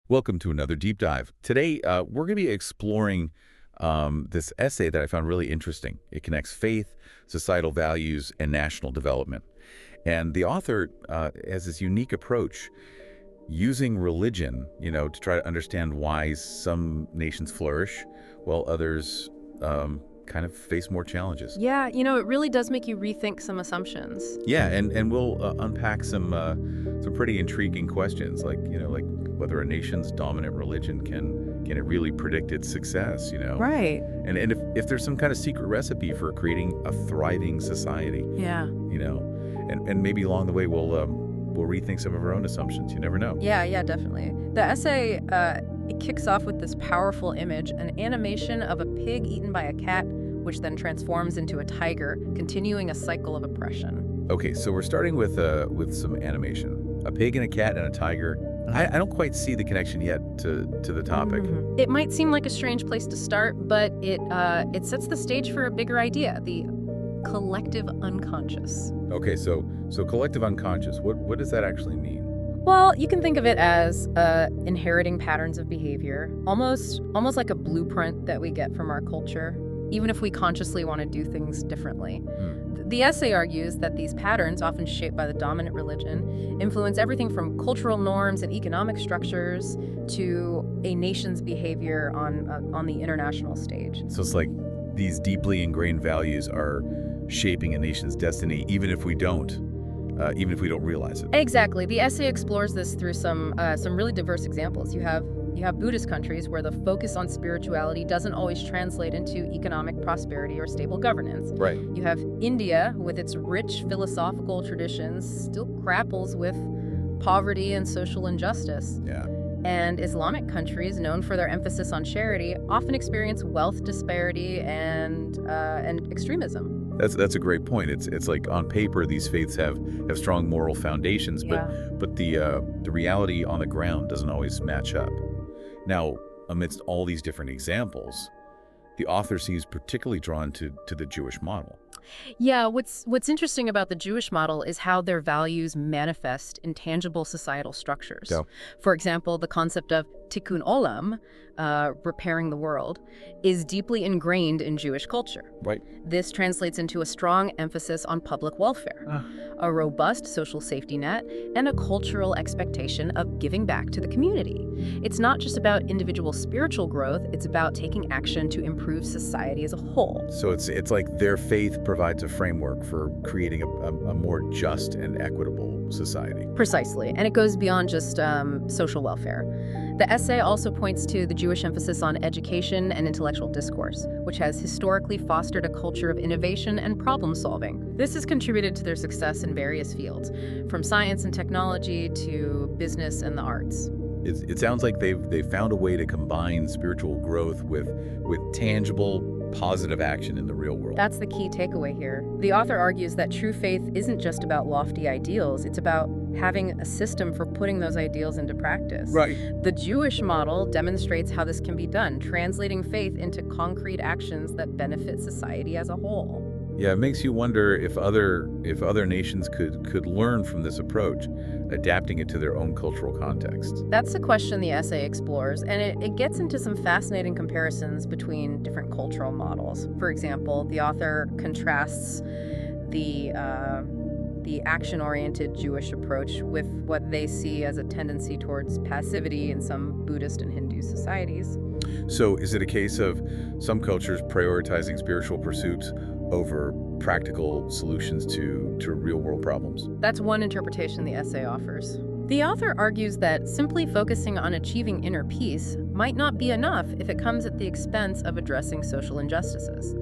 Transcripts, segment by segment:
Welcome to another deep dive. Today, we're going to be exploring this essay that I found really interesting. It connects faith, societal values, and national development. And the author has this unique approach using religion, to try to understand why some nations flourish while others kind of face more challenges. Yeah, it really does make you rethink some assumptions. Yeah, and we'll unpack some pretty intriguing questions, like whether a nation's dominant religion can it really predict its success, Right. and if there's some kind of secret recipe for creating a thriving society, Yeah. and maybe along the way we'll rethink some of our own assumptions. You never know. Yeah, definitely. The essay, it kicks off with this powerful image, an animation of a pig eaten by a cat, which then transforms into a tiger, continuing a cycle of oppression. Okay, so we're starting with some animation, a pig and a cat and a tiger. I don't quite see the connection yet to the topic. It might seem like a strange place to start, but it sets the stage for a bigger idea, the collective unconscious. Okay, so collective unconscious, what does that actually mean? Well, you can think of it as inheriting patterns of behavior, almost like a blueprint that we get from our culture, even if we consciously want to do things differently. The essay argues that these patterns, often shaped by the dominant religion, influence everything from cultural norms and economic structures to a nation's behavior on the international stage. So it's like these deeply ingrained values are shaping a nation's destiny, even if we don't realize it. Exactly. The essay explores this through some really diverse examples. You have Buddhist countries where the focus on spirituality doesn't always translate into economic prosperity or stable governance. Right. You have India with its rich philosophical traditions still grapples with poverty and social injustice. Yeah. And Islamic countries, known for their emphasis on charity, often experience wealth disparity and extremism. That's a great point. It's like on paper these faiths have strong moral foundations, Yeah. but the reality on the ground doesn't always match up. Now, amidst all these different examples, the author seems particularly drawn to the Jewish model. Yeah, what's interesting about the Jewish model is how their values manifest in tangible societal structures. Yeah. For example, the concept of tikkun olam, repairing the world, is deeply ingrained in Jewish culture. Right. This translates into a strong emphasis on public welfare, a robust social safety net, and a cultural expectation of giving back to the community. It's not just about individual spiritual growth, it's about taking action to improve society as a whole. So it's like their faith provides a framework for creating a more just and equitable society. Precisely, and it goes beyond just social welfare. The essay also points to the Jewish emphasis on education and intellectual discourse, which has historically fostered a culture of innovation and problem solving. This has contributed to their success in various fields, from science and technology to business and the arts. It sounds like they've found a way to combine spiritual growth with tangible, positive action in the real world. That's the key takeaway here. The author argues that true faith isn't just about lofty ideals, it's about having a system for putting those ideals into practice. Right. The Jewish model demonstrates how this can be done, translating faith into concrete actions that benefit society as a whole. Yeah, it makes you wonder if other nations could learn from this approach, adapting it to their own cultural context. That's the question the essay explores, and it gets into some fascinating comparisons between different cultural models. For example, the author contrasts the action-oriented Jewish approach with what they see as a tendency towards passivity in some Buddhist and Hindu societies. So is it a case of some cultures prioritizing spiritual pursuits over practical solutions to real-world problems? That's one interpretation the essay offers. The author argues that simply focusing on achieving inner peace might not be enough if it comes at the expense of addressing social injustices.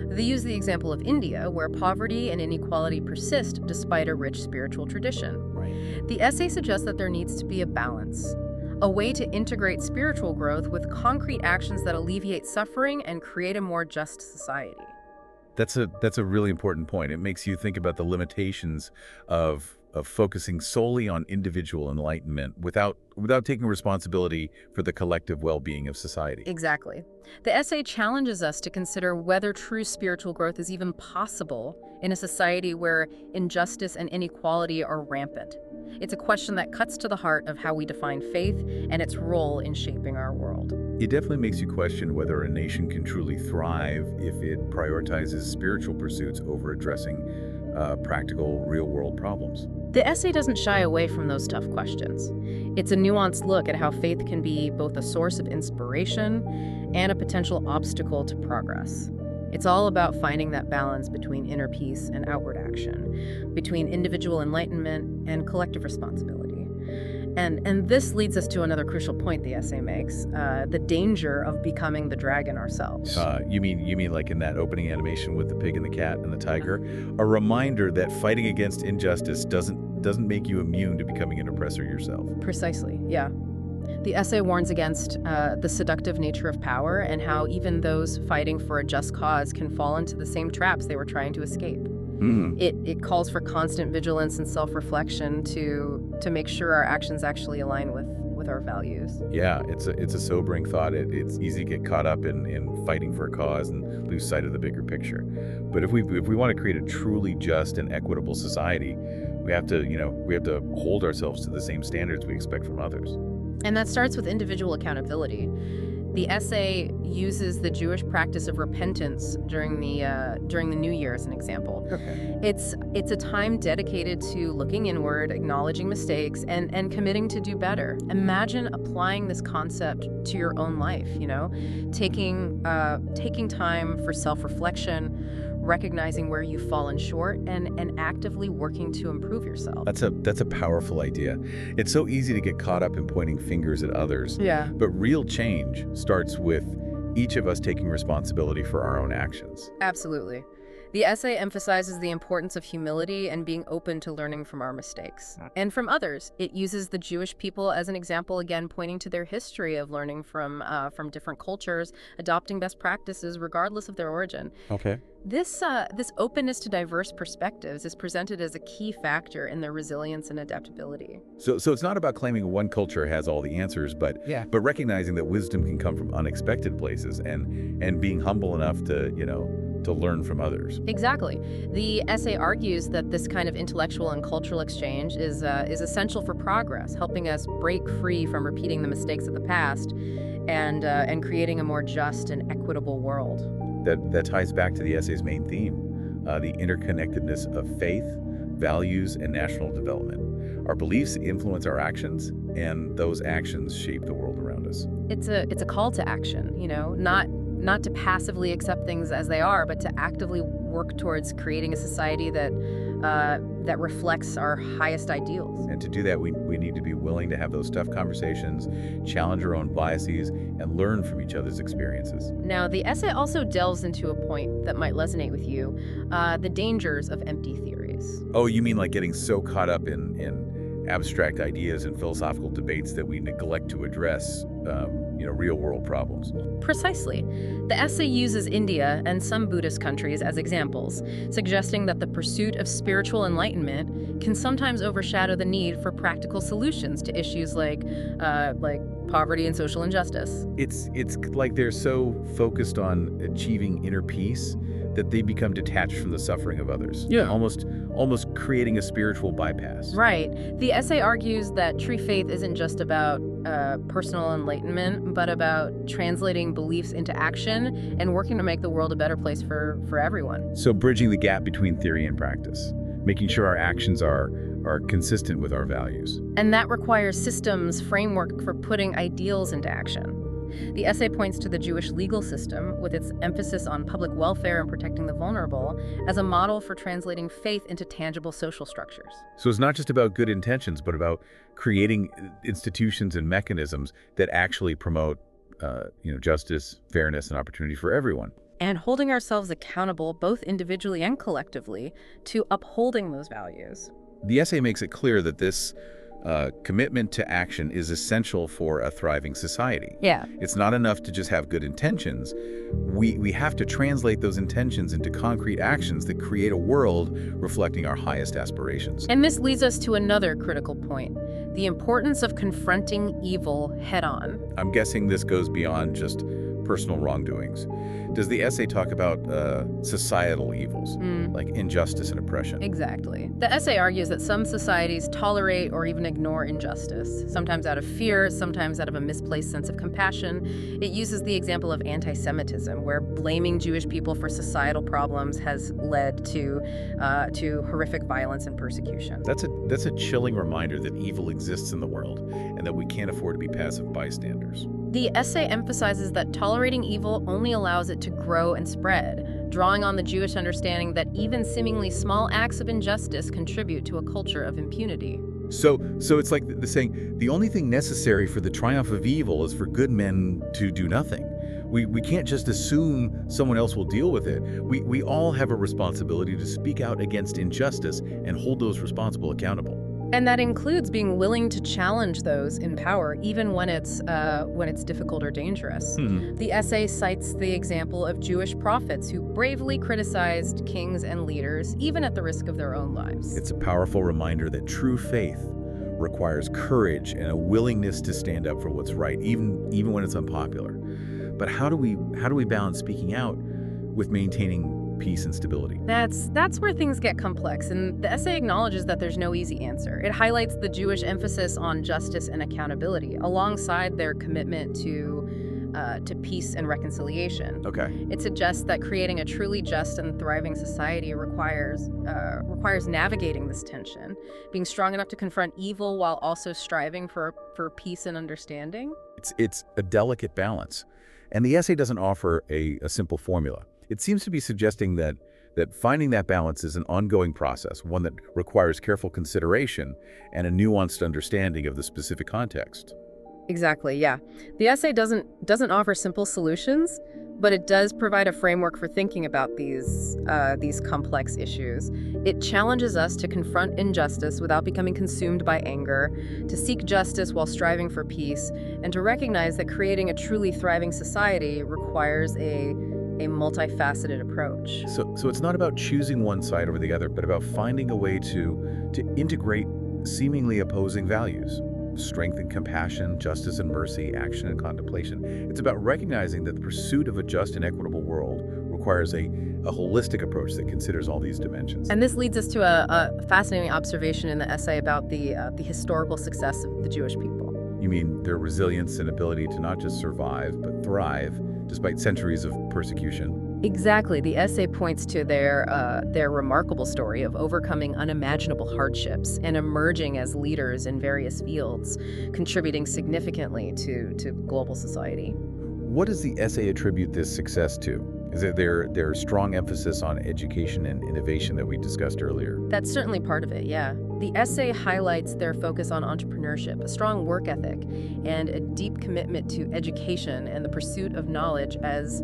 They use the example of India, where poverty and inequality persist despite a rich spiritual tradition. Right. The essay suggests that there needs to be a balance, a way to integrate spiritual growth with concrete actions that alleviate suffering and create a more just society. That's a really important point. It makes you think about the limitations of focusing solely on individual enlightenment without taking responsibility for the collective well-being of society. Exactly. The essay challenges us to consider whether true spiritual growth is even possible in a society where injustice and inequality are rampant. It's a question that cuts to the heart of how we define faith and its role in shaping our world. It definitely makes you question whether a nation can truly thrive if it prioritizes spiritual pursuits over addressing practical, real-world problems. The essay doesn't shy away from those tough questions. It's a nuanced look at how faith can be both a source of inspiration and a potential obstacle to progress. It's all about finding that balance between inner peace and outward action, between individual enlightenment and collective responsibility. And this leads us to another crucial point the essay makes, the danger of becoming the dragon ourselves. You mean like in that opening animation with the pig and the cat and the tiger? A reminder that fighting against injustice doesn't make you immune to becoming an oppressor yourself. Precisely, yeah. The essay warns against the seductive nature of power and how even those fighting for a just cause can fall into the same traps they were trying to escape. It calls for constant vigilance and self-reflection to make sure our actions actually align with our values. Yeah, it's a sobering thought. It's easy to get caught up in fighting for a cause and lose sight of the bigger picture. But if we want to create a truly just and equitable society, we have to hold ourselves to the same standards we expect from others. And that starts with individual accountability. The essay uses the Jewish practice of repentance during the New Year as an example. Okay. It's a time dedicated to looking inward, acknowledging mistakes, and committing to do better. Imagine applying this concept to your own life, taking time for self-reflection, recognizing where you've fallen short, and actively working to improve yourself. That's a powerful idea. It's so easy to get caught up in pointing fingers at others. Yeah. But real change starts with each of us taking responsibility for our own actions. Absolutely. The essay emphasizes the importance of humility and being open to learning from our mistakes. And from others. It uses the Jewish people as an example, again, pointing to their history of learning from different cultures, adopting best practices regardless of their origin. Okay. This openness to diverse perspectives is presented as a key factor in their resilience and adaptability. So it's not about claiming one culture has all the answers, but recognizing that wisdom can come from unexpected places and being humble enough to learn from others. Exactly. The essay argues that this kind of intellectual and cultural exchange is essential for progress, helping us break free from repeating the mistakes of the past and creating a more just and equitable world. That ties back to the essay's main theme, the interconnectedness of faith, values, and national development. Our beliefs influence our actions, and those actions shape the world around us. It's a call to action, not to passively accept things as they are, but to actively work towards creating a society that reflects our highest ideals. And to do that, we need to be willing to have those tough conversations, challenge our own biases, and learn from each other's experiences. Now, the essay also delves into a point that might resonate with you, the dangers of empty theories. Oh, you mean like getting so caught up in abstract ideas and philosophical debates that we neglect to address real-world problems. Precisely. The essay uses India and some Buddhist countries as examples, suggesting that the pursuit of spiritual enlightenment can sometimes overshadow the need for practical solutions to issues like poverty and social injustice. It's like they're so focused on achieving inner peace that they become detached from the suffering of others. Yeah. Almost creating a spiritual bypass. Right. The essay argues that true faith isn't just about personal enlightenment, but about translating beliefs into action and working to make the world a better place for everyone. So bridging the gap between theory and practice, making sure our actions are consistent with our values. And that requires systems, framework for putting ideals into action. The essay points to the Jewish legal system, with its emphasis on public welfare and protecting the vulnerable, as a model for translating faith into tangible social structures. So it's not just about good intentions, but about creating institutions and mechanisms that actually promote justice, fairness, and opportunity for everyone. And holding ourselves accountable, both individually and collectively, to upholding those values. The essay makes it clear that this commitment to action is essential for a thriving society. Yeah. It's not enough to just have good intentions. We have to translate those intentions into concrete actions that create a world reflecting our highest aspirations. And this leads us to another critical point, the importance of confronting evil head-on. I'm guessing this goes beyond just personal wrongdoings. Does the essay talk about societal evils, like injustice and oppression? Exactly. The essay argues that some societies tolerate or even ignore injustice, sometimes out of fear, sometimes out of a misplaced sense of compassion. It uses the example of anti-Semitism, where blaming Jewish people for societal problems has led to horrific violence and persecution. That's a chilling reminder that evil exists in the world and that we can't afford to be passive bystanders. The essay emphasizes that tolerating evil only allows it to grow and spread, drawing on the Jewish understanding that even seemingly small acts of injustice contribute to a culture of impunity. So it's like the saying, the only thing necessary for the triumph of evil is for good men to do nothing. We can't just assume someone else will deal with it. We all have a responsibility to speak out against injustice and hold those responsible accountable. And that includes being willing to challenge those in power, even when it's difficult or dangerous. The essay cites the example of Jewish prophets who bravely criticized kings and leaders, even at the risk of their own lives. It's a powerful reminder that true faith requires courage and a willingness to stand up for what's right, even when it's unpopular. But how do we balance speaking out with maintaining peace and stability? That's where things get complex, and the essay acknowledges that there's no easy answer. It highlights the Jewish emphasis on justice and accountability, alongside their commitment to peace and reconciliation. Okay. It suggests that creating a truly just and thriving society requires navigating this tension, being strong enough to confront evil while also striving for peace and understanding. It's a delicate balance, and the essay doesn't offer a simple formula. It seems to be suggesting that finding that balance is an ongoing process, one that requires careful consideration and a nuanced understanding of the specific context. Exactly, yeah. The essay doesn't offer simple solutions, but it does provide a framework for thinking about these complex issues. It challenges us to confront injustice without becoming consumed by anger, to seek justice while striving for peace, and to recognize that creating a truly thriving society requires a multifaceted approach. So it's not about choosing one side over the other, but about finding a way to integrate seemingly opposing values. Strength and compassion, justice and mercy, action and contemplation. It's about recognizing that the pursuit of a just and equitable world requires a holistic approach that considers all these dimensions. And this leads us to a fascinating observation in the essay about the historical success of the Jewish people. You mean their resilience and ability to not just survive, but thrive despite centuries of persecution? Exactly. The essay points to their remarkable story of overcoming unimaginable hardships and emerging as leaders in various fields, contributing significantly to global society. What does the essay attribute this success to? Is it their strong emphasis on education and innovation that we discussed earlier? That's certainly part of it, yeah. The essay highlights their focus on entrepreneurship, a strong work ethic, and a deep commitment to education and the pursuit of knowledge as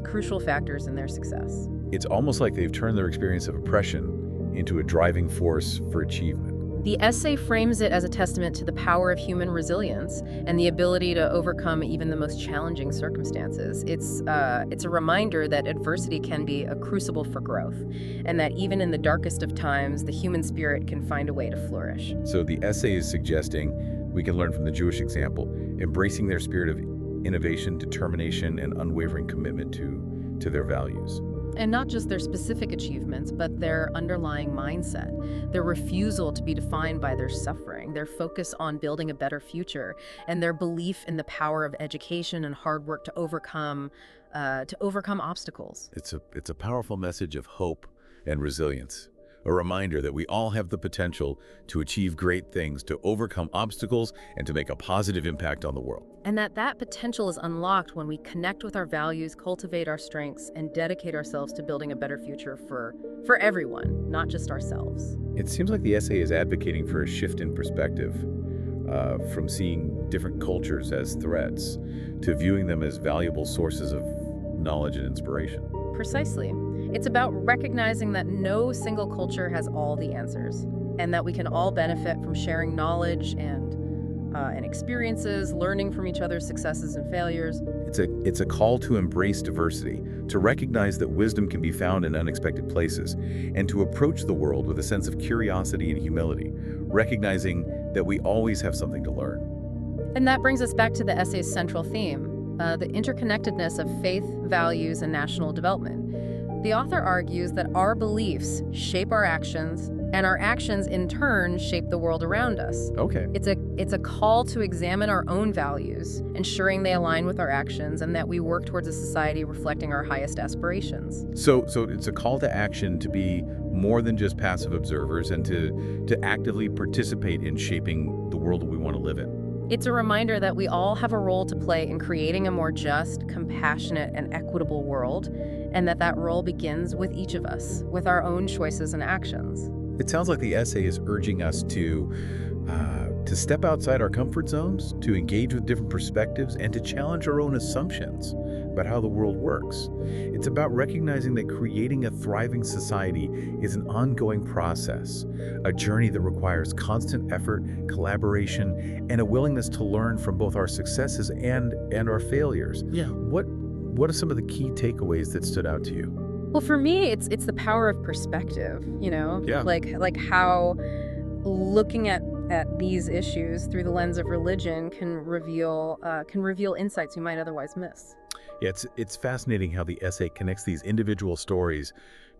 crucial factors in their success. It's almost like they've turned their experience of oppression into a driving force for achievement. The essay frames it as a testament to the power of human resilience and the ability to overcome even the most challenging circumstances. It's a reminder that adversity can be a crucible for growth, and that even in the darkest of times, the human spirit can find a way to flourish. So the essay is suggesting we can learn from the Jewish example, embracing their spirit of innovation, determination, and unwavering commitment to their values. And not just their specific achievements, but their underlying mindset, their refusal to be defined by their suffering, their focus on building a better future, and their belief in the power of education and hard work to overcome obstacles. It's a powerful message of hope and resilience, a reminder that we all have the potential to achieve great things, to overcome obstacles, and to make a positive impact on the world. And that potential is unlocked when we connect with our values, cultivate our strengths, and dedicate ourselves to building a better future for everyone, not just ourselves. It seems like the essay is advocating for a shift in perspective, from seeing different cultures as threats to viewing them as valuable sources of knowledge and inspiration. Precisely. It's about recognizing that no single culture has all the answers, and that we can all benefit from sharing knowledge and experiences, learning from each other's successes and failures. It's a call to embrace diversity, to recognize that wisdom can be found in unexpected places, and to approach the world with a sense of curiosity and humility, recognizing that we always have something to learn. And that brings us back to the essay's central theme, the interconnectedness of faith, values, and national development. The author argues that our beliefs shape our actions, and our actions in turn shape the world around us. Okay. It's a call to examine our own values, ensuring they align with our actions and that we work towards a society reflecting our highest aspirations. So it's a call to action to be more than just passive observers and to actively participate in shaping the world that we want to live in. It's a reminder that we all have a role to play in creating a more just, compassionate, and equitable world, and that role begins with each of us, with our own choices and actions. It sounds like the essay is urging us to step outside our comfort zones, to engage with different perspectives, and to challenge our own assumptions about how the world works. It's about recognizing that creating a thriving society is an ongoing process, a journey that requires constant effort, collaboration, and a willingness to learn from both our successes and our failures. Yeah. What are some of the key takeaways that stood out to you? Well, for me, it's the power of perspective, Yeah. Like how looking at these issues through the lens of religion can reveal insights you might otherwise miss. Yeah, it's fascinating how the essay connects these individual stories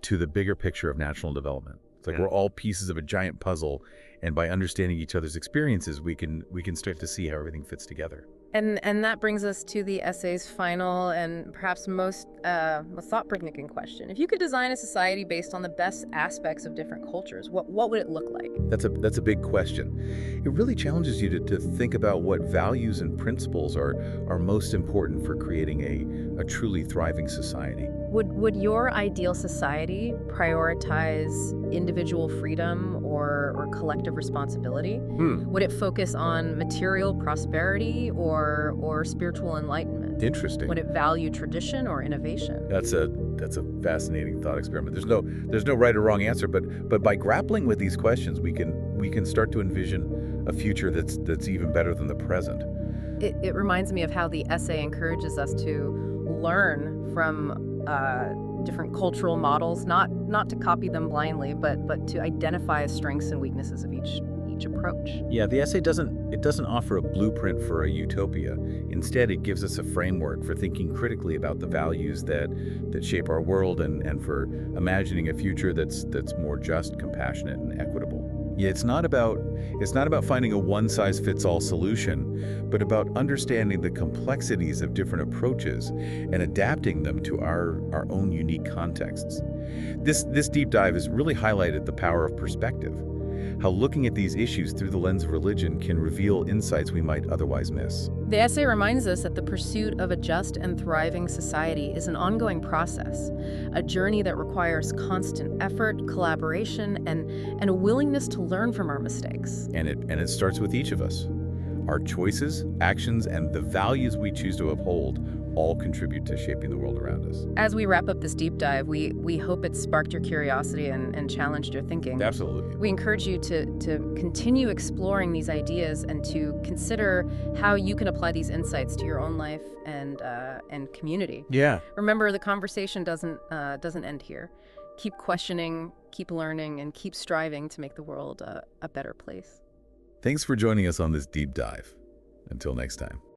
to the bigger picture of national development. It's like we're all pieces of a giant puzzle, and by understanding each other's experiences, we can start to see how everything fits together. And that brings us to the essay's final and perhaps most thought-provoking question. If you could design a society based on the best aspects of different cultures, what would it look like? That's a big question. It really challenges you to think about what values and principles are most important for creating a truly thriving society. Would your ideal society prioritize individual freedom or collective responsibility? Would it focus on material prosperity or spiritual enlightenment? Interesting. Would it value tradition or innovation? That's a fascinating thought experiment. There's no right or wrong answer, but by grappling with these questions, we can start to envision a future that's even better than the present. It reminds me of how the essay encourages us to learn from different cultural models, not to copy them blindly, but to identify strengths and weaknesses of each approach. Yeah, the essay doesn't offer a blueprint for a utopia. Instead, it gives us a framework for thinking critically about the values that shape our world and for imagining a future that's more just, compassionate, and equitable. Yeah, it's not about finding a one-size-fits-all solution, but about understanding the complexities of different approaches and adapting them to our own unique contexts. This deep dive has really highlighted the power of perspective, how looking at these issues through the lens of religion can reveal insights we might otherwise miss. The essay reminds us that the pursuit of a just and thriving society is an ongoing process, a journey that requires constant effort, collaboration, and a willingness to learn from our mistakes. And it starts with each of us. Our choices, actions, and the values we choose to uphold all contribute to shaping the world around us. As we wrap up this deep dive, we hope it sparked your curiosity and challenged your thinking. Absolutely. We encourage you to continue exploring these ideas and to consider how you can apply these insights to your own life and community. Yeah. Remember, the conversation doesn't end here. Keep questioning, keep learning, and keep striving to make the world a better place. Thanks for joining us on this deep dive. Until next time.